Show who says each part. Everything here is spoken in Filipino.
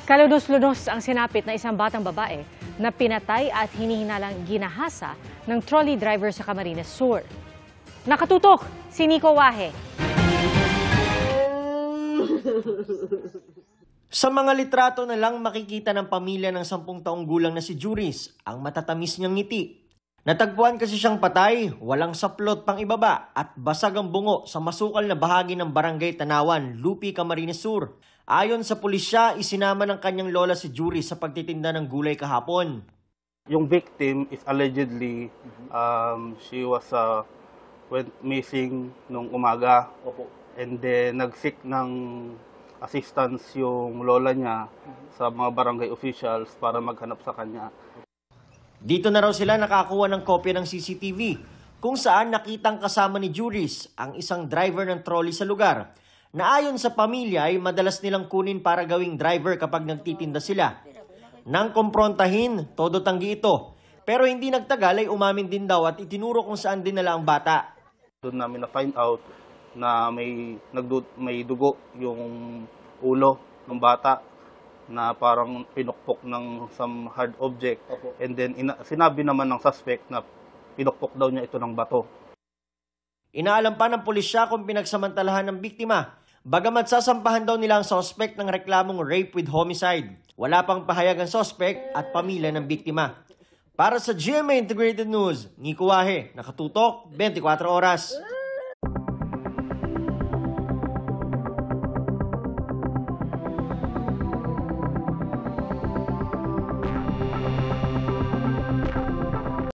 Speaker 1: Kalunos-lunos ang sinapit na isang batang babae na pinatay at hinihinalang ginahasa ng trolley driver sa Camarines Sur. Nakatutok si Nico Wahe.
Speaker 2: Sa mga litrato na lang makikita ng pamilya ng 10 taong gulang na si Juris ang matatamis niyang ngiti. Natagpuan kasi siyang patay, walang saplot pang ibaba at basag ang bungo sa masukal na bahagi ng Barangay Tanawan, Lupi, Camarines Sur. Ayon sa pulisya, isinama ng kanyang lola si Juris sa pagtitinda ng gulay kahapon.
Speaker 3: Yung victim is allegedly, she was went missing nung umaga. And then nag-seek ng assistance yung lola niya sa mga barangay officials para maghanap sa kanya.
Speaker 2: Dito na raw sila nakakuha ng kopya ng CCTV kung saan nakitang kasama ni Juris ang isang driver ng trolley sa lugar na ayon sa pamilya ay madalas nilang kunin para gawing driver kapag nagtitinda sila. Nang komprontahin, todo tanggi ito. Pero hindi nagtagal ay umamin din daw at itinuro kung saan dinala ang bata.
Speaker 3: Doon namin na-find out na may dugo yung ulo ng bata na parang pinukpok ng some hard object. And then sinabi naman ng suspect na pinukpok daw niya ito ng bato.
Speaker 2: Inaalam pa ng pulisya kung pinagsamantalahan ng biktima. Bagamat sasampahan daw nila ang suspect ng reklamong rape with homicide. Wala pang pahayag ang suspect at pamilya ng biktima. Para sa GMA Integrated News, Nico Wahe, nakatutok 24 oras.